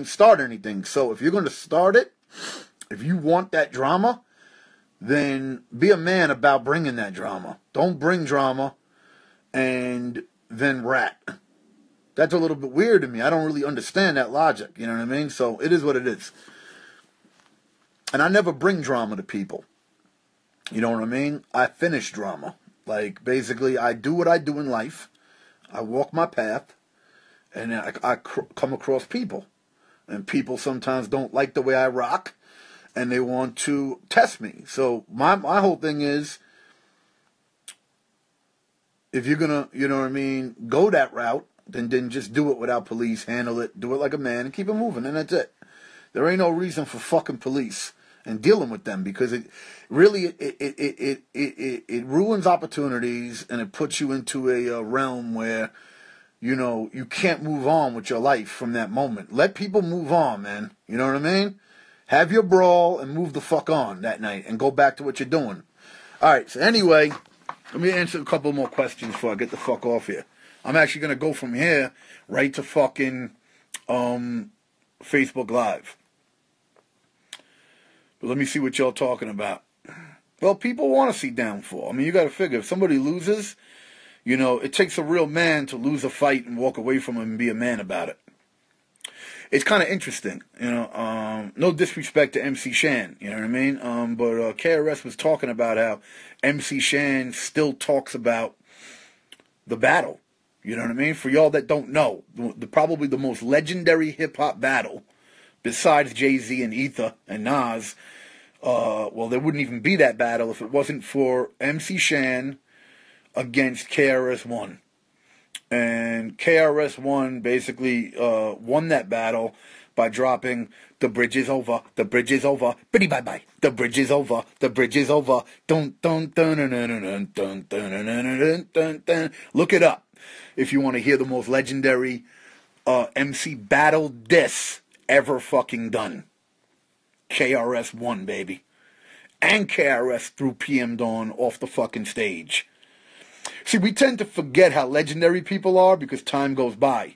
even start anything. So if you're going to start it, if you want that drama, then be a man about bringing that drama. Don't bring drama and then rat. That's a little bit weird to me. I don't really understand that logic. You know what I mean? So it is what it is. And I never bring drama to people. You know what I mean? I finish drama. Like, basically, I do what I do in life. I walk my path. And I come across people. And people sometimes don't like the way I rock. And they want to test me. So my whole thing is, if you're going to, you know what I mean, go that route, then just do it without police, handle it, do it like a man, and keep it moving, and that's it. There ain't no reason for fucking police and dealing with them, because it really, it ruins opportunities, and it puts you into a realm where, you know, you can't move on with your life from that moment. Let people move on, man. You know what I mean? Have your brawl and move the fuck on that night and go back to what you're doing. All right, so anyway, let me answer a couple more questions before I get the fuck off here. I'm actually going to go from here right to fucking Facebook Live. But let me see what y'all talking about. Well, people want to see downfall. I mean, you got to figure, if somebody loses, you know, it takes a real man to lose a fight and walk away from him and be a man about it. It's kind of interesting, you know, no disrespect to MC Shan, you know what I mean? But KRS was talking about how MC Shan still talks about the battle, you know what I mean? For y'all that don't know, probably the most legendary hip-hop battle, besides Jay-Z and Ether and Nas, well, there wouldn't even be that battle if it wasn't for MC Shan against krs-one. And krs-one basically won that battle by dropping "The bridge is over, the bridge is over, bitty bye bye, the bridge is over, the bridge is over." Dun dun dun dun dun dun dun dun dun dun dun. Look it up if you want to hear the most legendary MC battle diss ever fucking done. KRS-one, baby, and KRS threw PM Dawn off the fucking stage. See, we tend to forget how legendary people are because time goes by.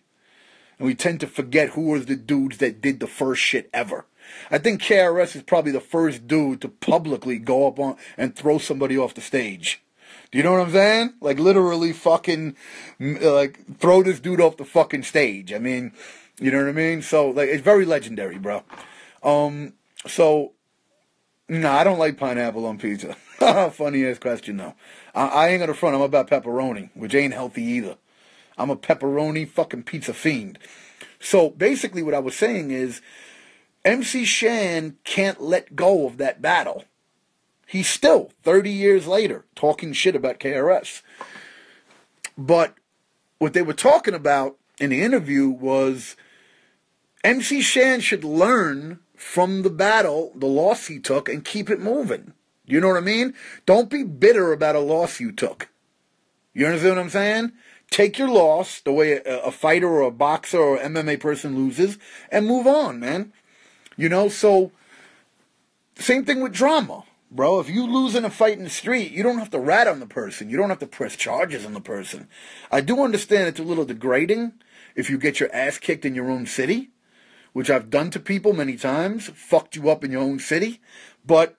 And we tend to forget who was the dudes that did the first shit ever. I think KRS is probably the first dude to publicly go up on and throw somebody off the stage. Do you know what I'm saying? Like, literally fucking, like, throw this dude off the fucking stage. I mean, you know what I mean? So, like, it's very legendary, bro. So, no, I don't like pineapple on pizza. Funny ass question, though. I ain't gonna front. I'm about pepperoni, which ain't healthy either. I'm a pepperoni fucking pizza fiend. So basically what I was saying is, MC Shan can't let go of that battle. He's still, 30 years later, talking shit about KRS. But what they were talking about in the interview was MC Shan should learn from the battle, the loss he took, and keep it moving. You know what I mean? Don't be bitter about a loss you took. You understand what I'm saying? Take your loss, the way a fighter or a boxer or MMA person loses, and move on, man. You know, so, same thing with drama, bro. If you lose in a fight in the street, you don't have to rat on the person. You don't have to press charges on the person. I do understand it's a little degrading if you get your ass kicked in your own city, which I've done to people many times, fucked you up in your own city, but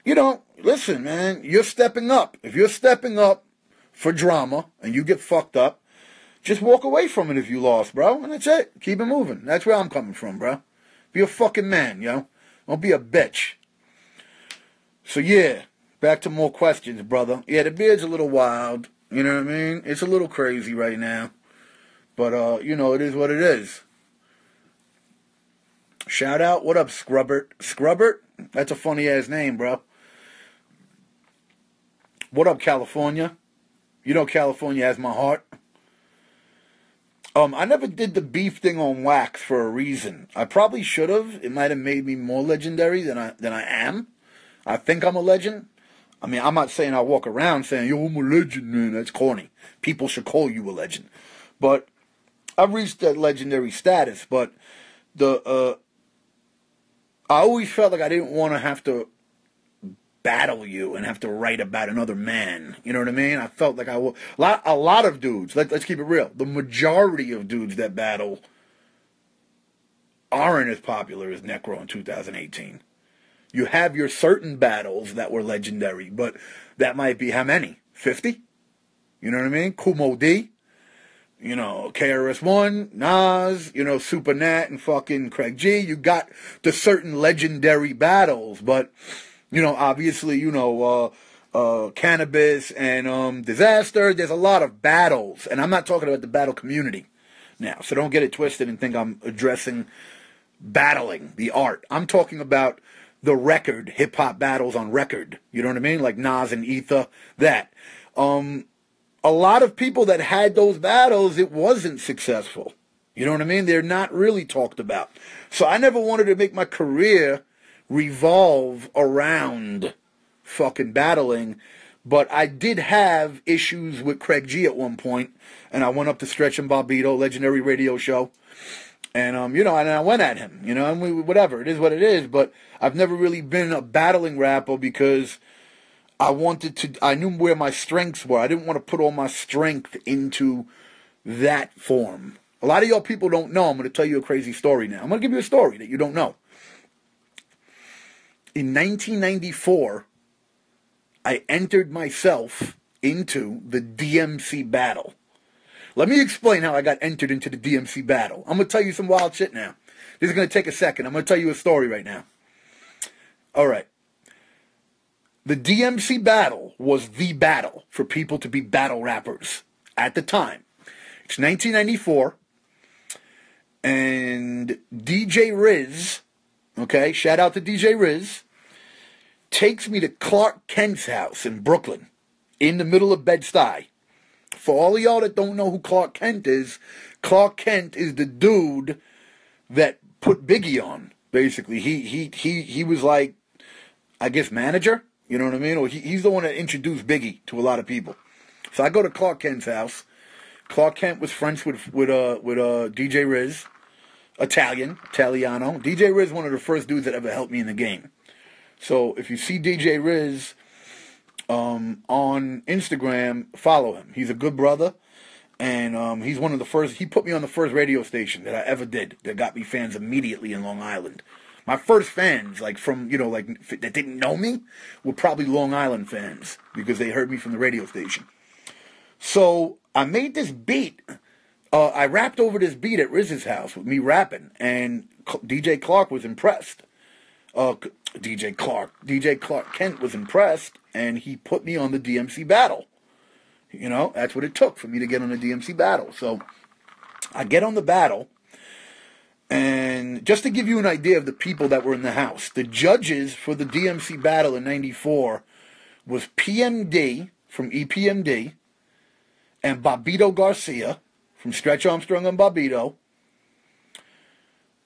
you know, listen, man, you're stepping up. If you're stepping up for drama and you get fucked up, just walk away from it if you lost, bro. And that's it. Keep it moving. That's where I'm coming from, bro. Be a fucking man, yo. Don't be a bitch. So, yeah, back to more questions, brother. Yeah, the beard's a little wild. You know what I mean? It's a little crazy right now. But, you know, it is what it is. Shout out. What up, Scrubbert? Scrubbert? That's a funny-ass name, bro. What up, California? You know California has my heart. I never did the beef thing on wax for a reason. I probably should have. It might have made me more legendary than I am. I think I'm a legend. I mean, I'm not saying I walk around saying, yo, I'm a legend, man. That's corny. People should call you a legend. But I've reached that legendary status. But I always felt like I didn't want to have to battle you and have to write about another man. You know what I mean? I felt like a lot of dudes, let's keep it real, the majority of dudes that battle weren't as popular as Necro in 2018. You have your certain battles that were legendary, but that might be how many? 50? You know what I mean? Kumo D, you know, krs-one, Nas, you know, Super Nat and fucking Craig G. You got the certain legendary battles, but, you know, obviously, you know, Cannabis and Disaster, there's a lot of battles, and I'm not talking about the battle community now, so don't get it twisted and think I'm addressing battling, the art. I'm talking about the record, hip-hop battles on record, you know what I mean? Like Nas and Ether, that. A lot of people that had those battles, it wasn't successful. You know what I mean? They're not really talked about. So I never wanted to make my career revolve around fucking battling, but I did have issues with Craig G at one point, and I went up to Stretch and Barbito, legendary radio show, and you know, and I went at him, you know, and whatever, it is what it is, but I've never really been a battling rapper because I knew where my strengths were. I didn't want to put all my strength into that form. A lot of y'all people don't know. I'm going to tell you a crazy story now. I'm going to give you a story that you don't know. In 1994, I entered myself into the DMC battle. Let me explain how I got entered into the DMC battle. I'm going to tell you some wild shit now. This is going to take a second. I'm going to tell you a story right now. All right. The DMC battle was the battle for people to be battle rappers at the time. It's 1994, and DJ Riz, okay, shout out to DJ Riz, takes me to Clark Kent's house in Brooklyn, in the middle of Bed-Stuy. For all of y'all that don't know who Clark Kent is the dude that put Biggie on, basically. He was like, I guess, manager? You know what I mean? Or he's the one that introduced Biggie to a lot of people. So I go to Clark Kent's house. Clark Kent was friends with DJ Riz, Italiano. DJ Riz, one of the first dudes that ever helped me in the game. So if you see DJ Riz on Instagram, follow him. He's a good brother, and he's one of the first. He put me on the first radio station that I ever did that got me fans immediately in Long Island. My first fans, like from, you know, like that didn't know me, were probably Long Island fans because they heard me from the radio station. So I made this beat. I rapped over this beat at Riz's house with me rapping, and DJ Clark was impressed. DJ Clark Kent was impressed, and he put me on the DMC battle. You know, that's what it took for me to get on the DMC battle. So I get on the battle. And just to give you an idea of the people that were in the house, the judges for the DMC battle in 94 was PMD from EPMD and Bobito Garcia from Stretch Armstrong and Bobito.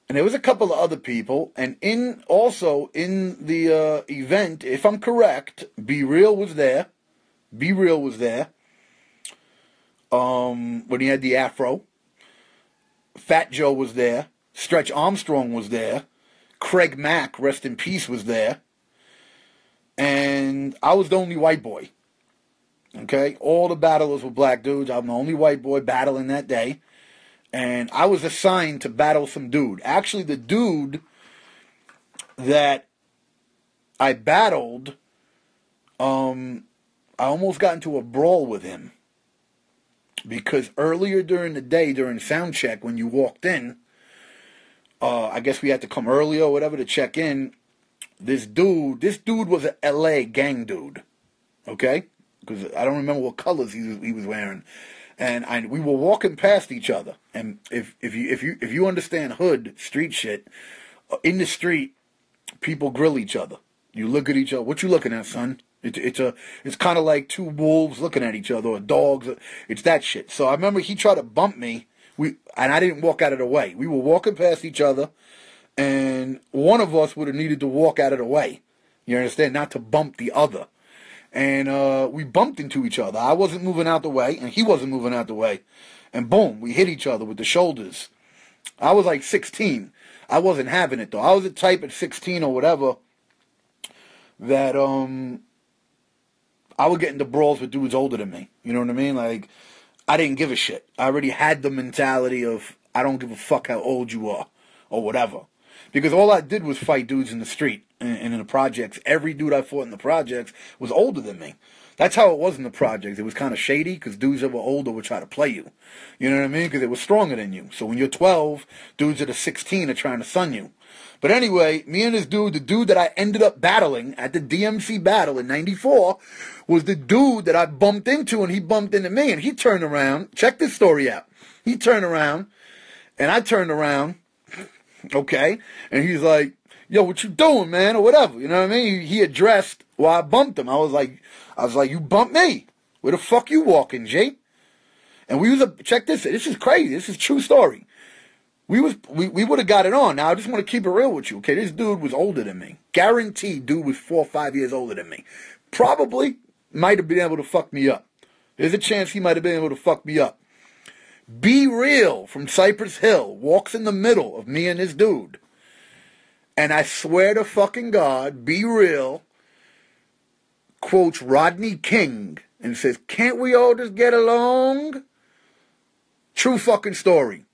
And there was a couple of other people. And also in the event, if I'm correct, Be Real was there. Be Real was there. When he had the afro. Fat Joe was there. Stretch Armstrong was there. Craig Mack, rest in peace, was there. And I was the only white boy. Okay? All the battlers were black dudes. I'm the only white boy battling that day. And I was assigned to battle some dude. Actually, the dude that I battled, I almost got into a brawl with him. Because earlier during the day, during sound check, when you walked in, I guess we had to come early or whatever to check in. This dude was an LA gang dude, okay? Because I don't remember what colors he was wearing, and we were walking past each other. And if you understand hood street shit, in the street, people grill each other. You look at each other. What you looking at, son? It's kind of like two wolves looking at each other, or dogs. It's that shit. So I remember he tried to bump me. And I didn't walk out of the way. We were walking past each other, and one of us would have needed to walk out of the way. You understand? Not to bump the other. And we bumped into each other. I wasn't moving out the way, and he wasn't moving out the way. And boom, we hit each other with the shoulders. I was like 16. I wasn't having it, though. I was the type at 16 or whatever that I would get into brawls with dudes older than me. You know what I mean? Like, I didn't give a shit. I already had the mentality of, I don't give a fuck how old you are, or whatever. Because all I did was fight dudes in the street and in the projects. Every dude I fought in the projects was older than me. That's how it was in the projects. It was kind of shady because dudes that were older would try to play you. You know what I mean? Because they were stronger than you. So when you're 12, dudes that are 16 are trying to sun you. But anyway, me and this dude, the dude that I ended up battling at the DMC battle in 94, was the dude that I bumped into, and he bumped into me. And he turned around. Check this story out. He turned around, and I turned around. Okay? And he's like, yo, what you doing, man? Or whatever. You know what I mean? He addressed why I bumped him. I was like, you bumped me. Where the fuck you walking, Jay? And check this. This is crazy. This is a true story. We would have got it on. Now, I just want to keep it real with you, okay? This dude was older than me. Guaranteed dude was 4 or 5 years older than me. Probably might have been able to fuck me up. There's a chance he might have been able to fuck me up. Be Real from Cypress Hill walks in the middle of me and this dude. And I swear to fucking God, Be Real quotes Rodney King and says, can't we all just get along? True fucking story.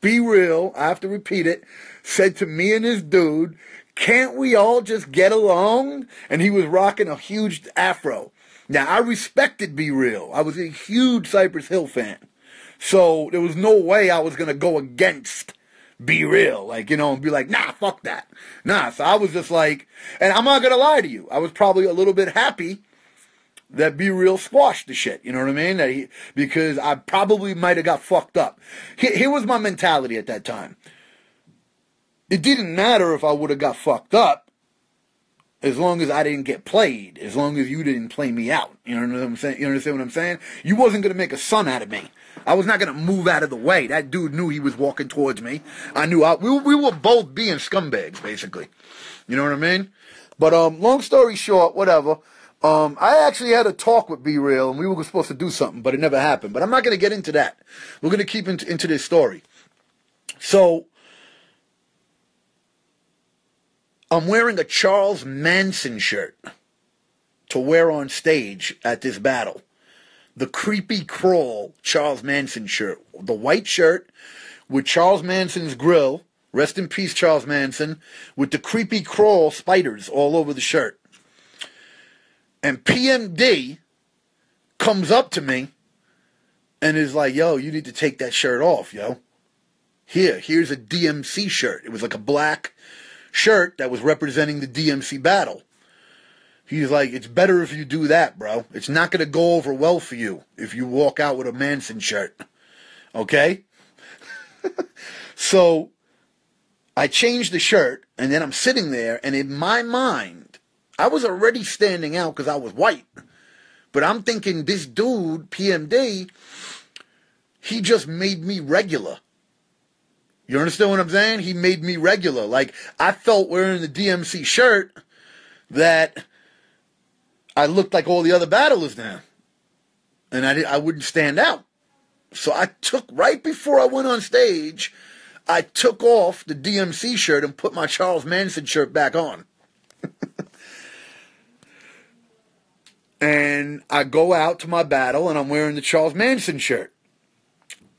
Be Real, I have to repeat it, said to me and this dude, can't we all just get along? And he was rocking a huge afro. Now, I respected Be Real. I was a huge Cypress Hill fan. So there was no way I was going to go against Be Real, like, you know, and be like, nah, fuck that. Nah, so I was just like, and I'm not going to lie to you, I was probably a little bit happy that Be Real squashed the shit, you know what I mean? Because I probably might have got fucked up. Here was my mentality at that time. It didn't matter if I would have got fucked up, as long as I didn't get played, as long as you didn't play me out. You know what I'm saying? You understand what I'm saying? You wasn't going to make a son out of me. I was not going to move out of the way. That dude knew he was walking towards me. I knew we were both being scumbags, basically. You know what I mean? But long story short, whatever. I actually had a talk with Be Real, and we were supposed to do something, but it never happened. But I'm not going to get into that. We're going to keep into this story. So, I'm wearing a Charles Manson shirt to wear on stage at this battle. The Creepy Crawl Charles Manson shirt. The white shirt with Charles Manson's grill. Rest in peace, Charles Manson. With the Creepy Crawl spiders all over the shirt. And PMD comes up to me and is like, yo, you need to take that shirt off, yo. Here's a DMC shirt. It was like a black shirt that was representing the DMC battle. He's like, it's better if you do that, bro. It's not going to go over well for you if you walk out with a Manson shirt. Okay? So, I changed the shirt, and then I'm sitting there, and in my mind, I was already standing out because I was white. But I'm thinking, this dude, PMD, he just made me regular. You understand what I'm saying? He made me regular. Like, I felt wearing the DMC shirt that I looked like all the other battlers now. And I wouldn't stand out. So I took, right before I went on stage, I took off the DMC shirt and put my Charles Manson shirt back on. And I go out to my battle and I'm wearing the Charles Manson shirt.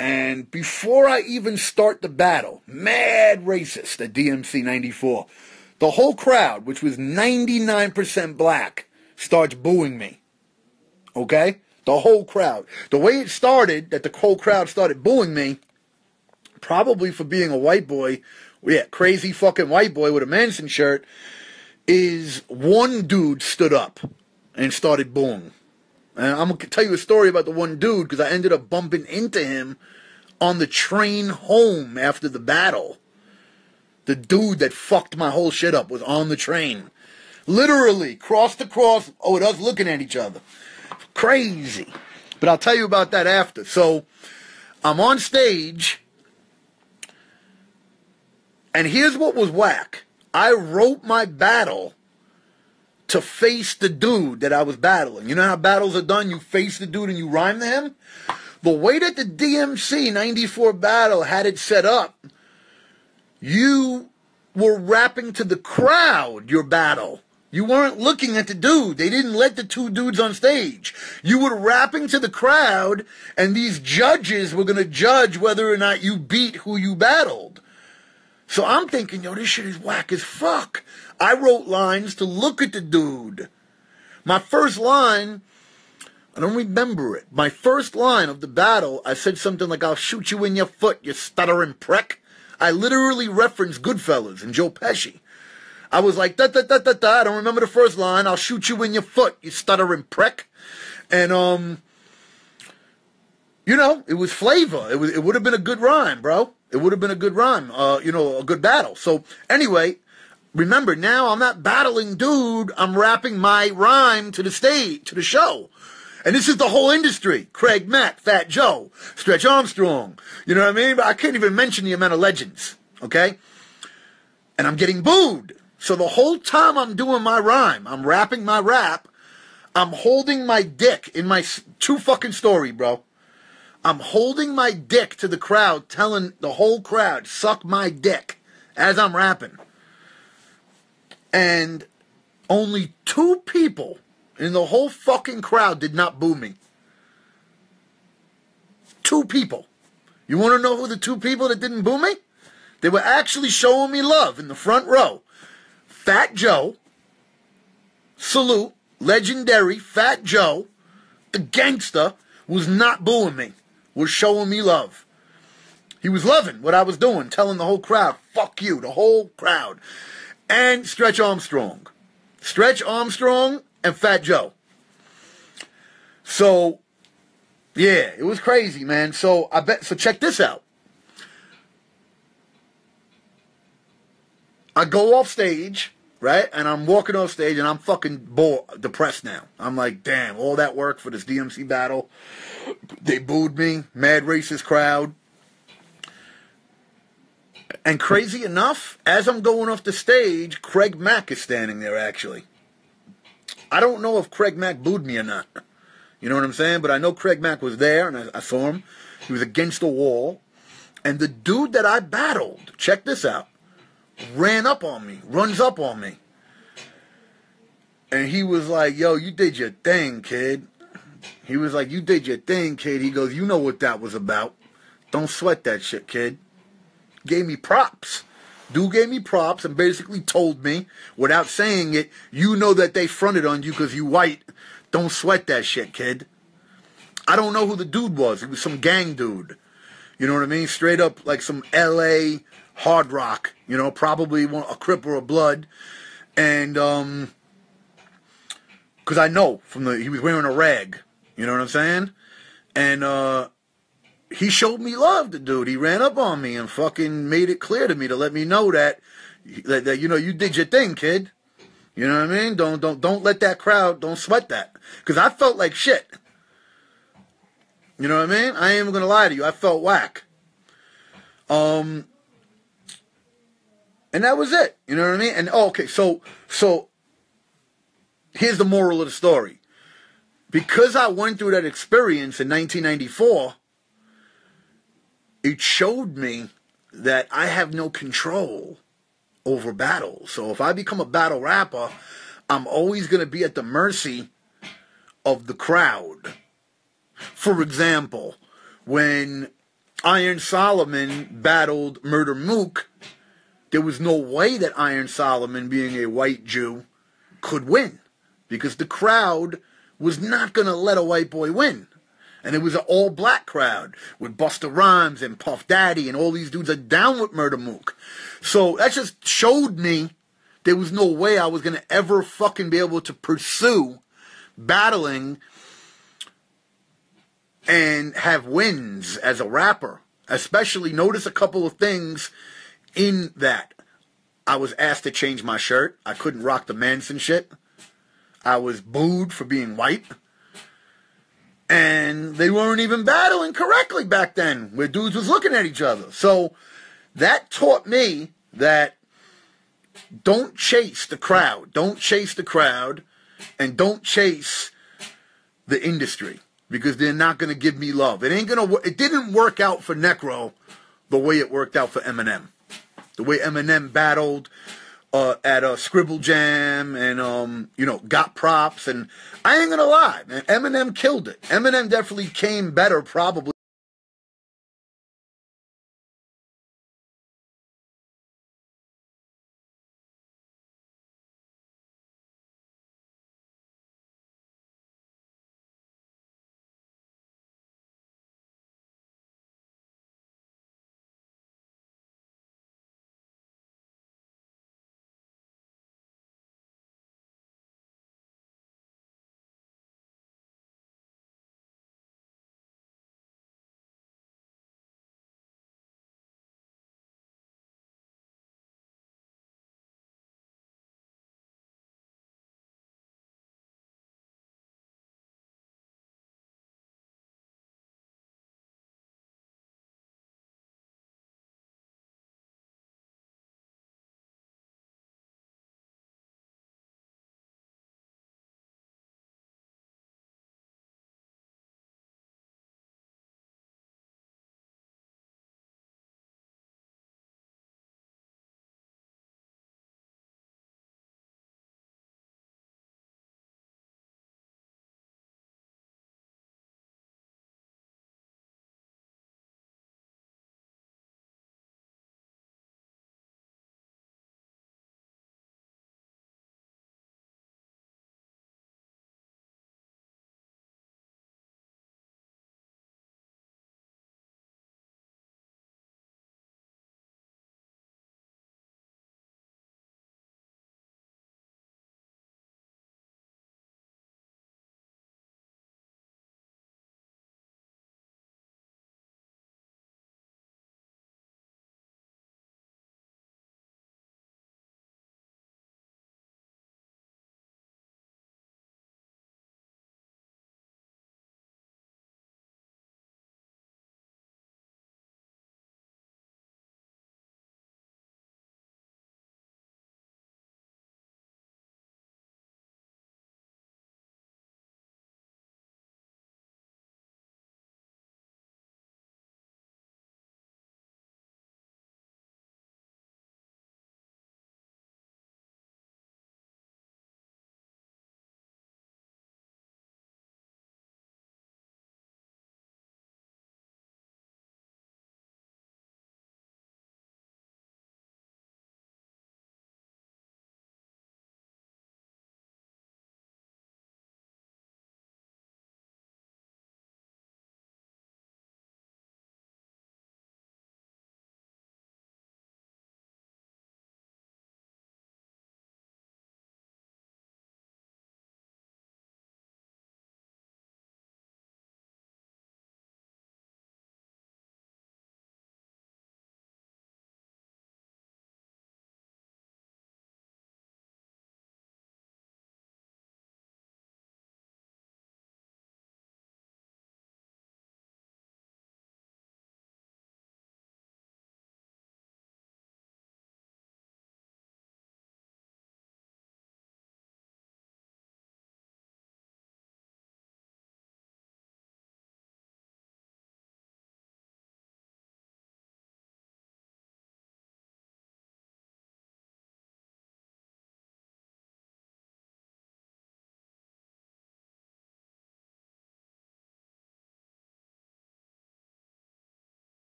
And before I even start the battle, mad racist at DMC 94, the whole crowd, which was 99% black, starts booing me. Okay? The whole crowd. The way it started, that the whole crowd started booing me, probably for being a white boy, crazy fucking white boy with a Manson shirt, is one dude stood up and started booing. And I'm going to tell you a story about the one dude, because I ended up bumping into him on the train home after the battle. The dude that fucked my whole shit up was on the train. Literally, cross to cross, with us looking at each other. Crazy. But I'll tell you about that after. So, I'm on stage, and here's what was whack. I wrote my battle to face the dude that I was battling. You know how battles are done? You face the dude and you rhyme to him? The way that the DMC 94 battle had it set up, you were rapping to the crowd your battle. You weren't looking at the dude. They didn't let the two dudes on stage. You were rapping to the crowd, and these judges were going to judge whether or not you beat who you battled. So I'm thinking, yo, this shit is whack as fuck. I wrote lines to look at the dude. My first line, I don't remember it. My first line of the battle, I said something like, I'll shoot you in your foot, you stuttering prick. I literally referenced Goodfellas and Joe Pesci. I was like, da da da da da, I don't remember the first line, I'll shoot you in your foot, you stuttering prick. And, you know, it was flavor. It would have been a good rhyme, bro. It would have been a good rhyme, you know, a good battle. So, anyway, remember, now I'm not battling dude, I'm rapping my rhyme to the stage, to the show. And this is the whole industry. Craig Mack, Fat Joe, Stretch Armstrong. You know what I mean? But I can't even mention the amount of legends, okay? And I'm getting booed. So the whole time I'm doing my rhyme, I'm rapping my rap, I'm holding my dick in my true fucking story, bro. I'm holding my dick to the crowd, telling the whole crowd, suck my dick, as I'm rapping. And only 2 people in the whole fucking crowd did not boo me. 2 people. You want to know who the 2 people that didn't boo me? They were actually showing me love in the front row. Fat Joe, salute, legendary Fat Joe, the gangster, was not booing me, was showing me love. He was loving what I was doing, telling the whole crowd, fuck you, the whole crowd. And Stretch Armstrong. Stretch Armstrong and Fat Joe. So, yeah, it was crazy, man. So check this out. I go off stage, right? And I'm walking off stage and I'm fucking bored, depressed now. I'm like, damn, all that work for this DMC battle. They booed me, mad racist crowd. And crazy enough, as I'm going off the stage, Craig Mack is standing there, actually. I don't know if Craig Mack booed me or not. You know what I'm saying? But I know Craig Mack was there, and I saw him. He was against the wall. And the dude that I battled, check this out, runs up on me. And he was like, yo, you did your thing, kid. He was like, you did your thing, kid. He goes, you know what that was about. Don't sweat that shit, kid. Gave me props. Dude gave me props and basically told me, without saying it, you know that they fronted on you because you white. Don't sweat that shit, kid. I don't know who the dude was. He was some gang dude. You know what I mean? Straight up like some L.A. hard rock. You know, probably a Crip or a Blood. And, because I know he was wearing a rag. You know what I'm saying? And, he showed me love, the dude. He ran up on me and fucking made it clear to me to let me know that you know, you did your thing, kid. You know what I mean? Don't let that crowd, don't sweat that. Because I felt like shit. You know what I mean? I ain't even going to lie to you. I felt whack. And that was it. You know what I mean? And, okay, so here's the moral of the story. Because I went through that experience in 1994, it showed me that I have no control over battles. So if I become a battle rapper, I'm always going to be at the mercy of the crowd. For example, when Iron Solomon battled Murder Mook, there was no way that Iron Solomon, being a white Jew, could win. Because the crowd was not going to let a white boy win. And it was an all-black crowd with Busta Rhymes and Puff Daddy and all these dudes are down with Murder Mook. So that just showed me there was no way I was going to ever fucking be able to pursue battling and have wins as a rapper. Especially, notice a couple of things in that. I was asked to change my shirt. I couldn't rock the Manson shit. I was booed for being white. And they weren't even battling correctly back then, where dudes was looking at each other. So that taught me that don't chase the crowd. Don't chase the crowd, and don't chase the industry, because they're not going to give me love. It didn't work out for Necro the way it worked out for Eminem. The way Eminem battled at a Scribble Jam and, you know, got props. And I ain't going to lie, man, Eminem killed it. Eminem definitely came better probably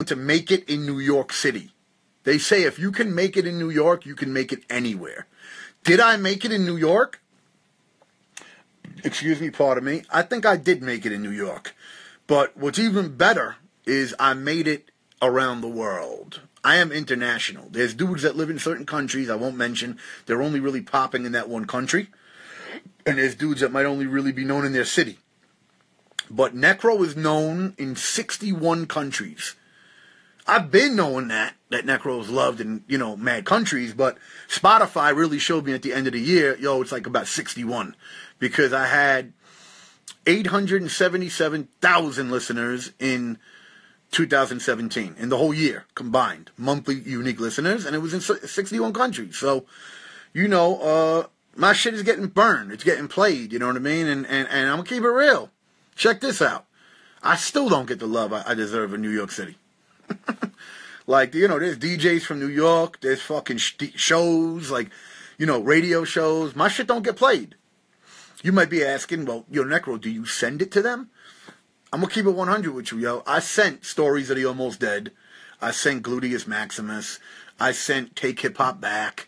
to make it in New York City. They say if you can make it in New York, you can make it anywhere. Did I make it in New York? Excuse me, pardon me. I think I did make it in New York. But what's even better is I made it around the world. I am international. There's dudes that live in certain countries I won't mention. They're only really popping in that one country. And there's dudes that might only really be known in their city. But Necro is known in 61 countries. I've been knowing that Necro is loved in, mad countries, but Spotify really showed me at the end of the year, it's like about 61. Because I had 877,000 listeners in 2017, in the whole year combined, monthly unique listeners, and it was in 61 countries. So, my shit is getting burned. It's getting played, you know what I mean? And I'm going to keep it real. Check this out. I still don't get the love I deserve in New York City. Like, there's DJs from New York. There's fucking shows, like, radio shows. My shit don't get played. You might be asking, well, Necro, do you send it to them? I'm going to keep it 100 with you, yo. I sent Stories of the Almost Dead. I sent Gluteus Maximus. I sent Take Hip Hop Back.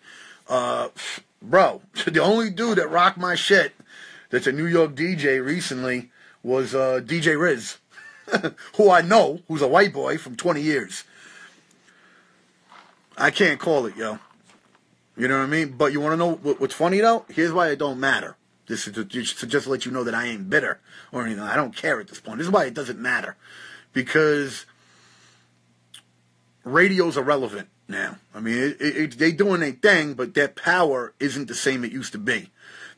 Bro, the only dude that rocked my shit that's a New York DJ recently was DJ Riz, who I know, who's a white boy from 20 years. I can't call it, yo. You know what I mean? But you want to know what's funny, though? Here's why it don't matter. This is to just let you know that I ain't bitter or anything. I don't care at this point. This is why it doesn't matter. Because radio's irrelevant now. I mean, they doing their thing, but their power isn't the same it used to be.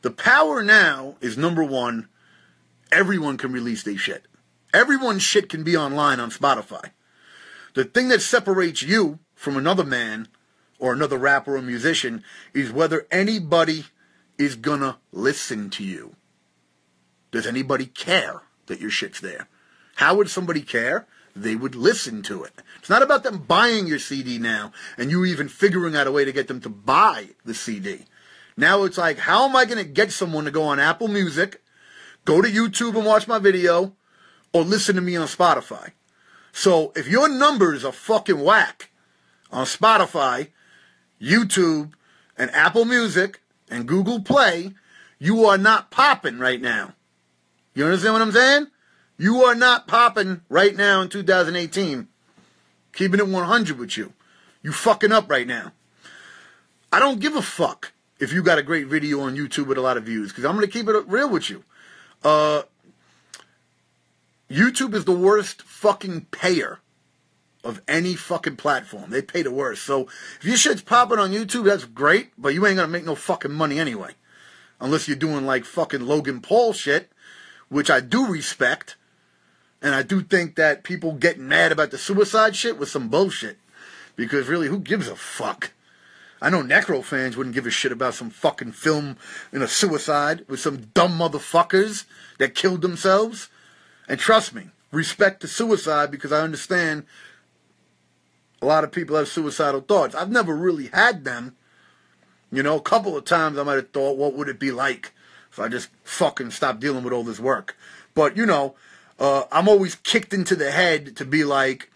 The power now is, number one, everyone can release their shit. Everyone's shit can be online on Spotify. The thing that separates you from another man or another rapper or musician is whether anybody is gonna listen to you. Does anybody care that your shit's there? How would somebody care? They would listen to it. It's not about them buying your CD now and you even figuring out a way to get them to buy the CD. Now it's like, how am I going to get someone to go on Apple Music, go to YouTube and watch my video, or listen to me on Spotify? So if your numbers are fucking whack on Spotify, YouTube, and Apple Music, and Google Play, you are not popping right now. You understand what I'm saying? You are not popping right now in 2018. Keeping it 100 with you. You fucking up right now. I don't give a fuck if you got a great video on YouTube with a lot of views, because I'm going to keep it real with you. YouTube is the worst fucking payer of any fucking platform. They pay the worst. So if your shit's popping on YouTube, that's great, but you ain't going to make no fucking money anyway. Unless you're doing like fucking Logan Paul shit, which I do respect. And I do think that people getting mad about the suicide shit was some bullshit. Because really, who gives a fuck? I know Necro fans wouldn't give a shit about some fucking film in a suicide with some dumb motherfuckers that killed themselves. And trust me, respect to suicide, because I understand a lot of people have suicidal thoughts. I've never really had them. A couple of times I might have thought, what would it be like if I just fucking stopped dealing with all this work? But, I'm always kicked into the head to be like,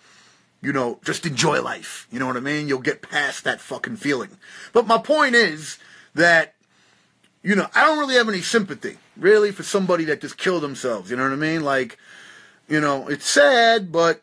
just enjoy life. You know what I mean? You'll get past that fucking feeling. But my point is that, I don't really have any sympathy, really, for somebody that just killed themselves. You know what I mean? Like, it's sad, but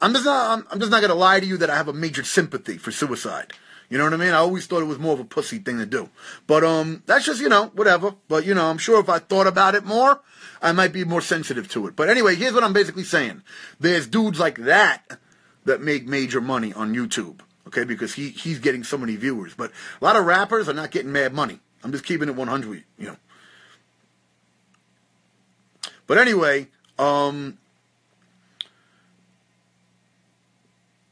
I'm just not going to lie to you that I have a major sympathy for suicide. You know what I mean? I always thought it was more of a pussy thing to do. But that's just, whatever. But, I'm sure if I thought about it more, I might be more sensitive to it. But anyway, here's what I'm basically saying. There's dudes like that make major money on YouTube. Okay? Because he's getting so many viewers. But a lot of rappers are not getting mad money. I'm just keeping it 100, But anyway,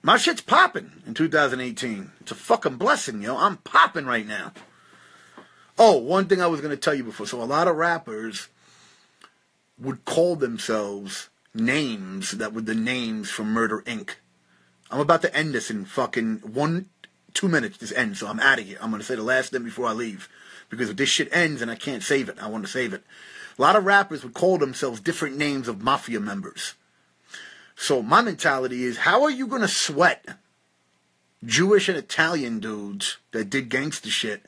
my shit's popping in 2018. It's a fucking blessing, I'm popping right now. Oh, one thing I was going to tell you before. So a lot of rappers would call themselves names that were the names from Murder, Inc. I'm about to end this in fucking 2 minutes. This ends, so I'm out of here. I'm going to say the last thing before I leave. Because if this shit ends and I can't save it, I want to save it. A lot of rappers would call themselves different names of mafia members. So my mentality is, how are you going to sweat Jewish and Italian dudes that did gangster shit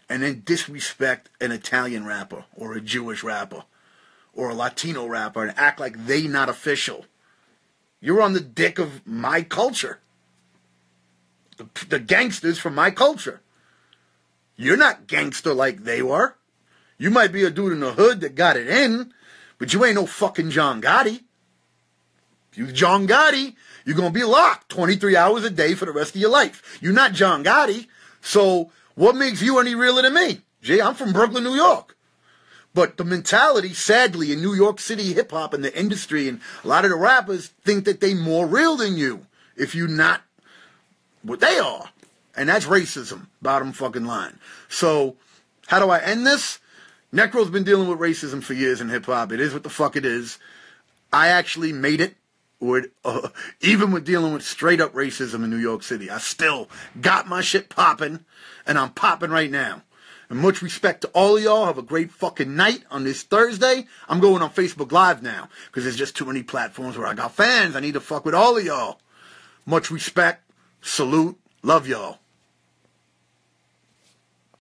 and then disrespect an Italian rapper or a Jewish rapper or a Latino rapper and act like they not official? You're on the dick of my culture. The gangsters from my culture. You're not gangster like they were. You might be a dude in the hood that got it in, but you ain't no fucking John Gotti. If you John Gotti, you're going to be locked 23 hours a day for the rest of your life. You're not John Gotti. So what makes you any realer than me? Jay, I'm from Brooklyn, New York. But the mentality, sadly, in New York City hip-hop and the industry and a lot of the rappers think that they more real than you if you're not what they are. And that's racism, bottom fucking line. So how do I end this? Necro's been dealing with racism for years in hip-hop. It is what the fuck it is. I actually made it. Even with dealing with straight-up racism in New York City, I still got my shit popping, and I'm popping right now. And much respect to all of y'all. Have a great fucking night on this Thursday. I'm going on Facebook Live now, because there's just too many platforms where I got fans. I need to fuck with all of y'all. Much respect. Salute. Love y'all.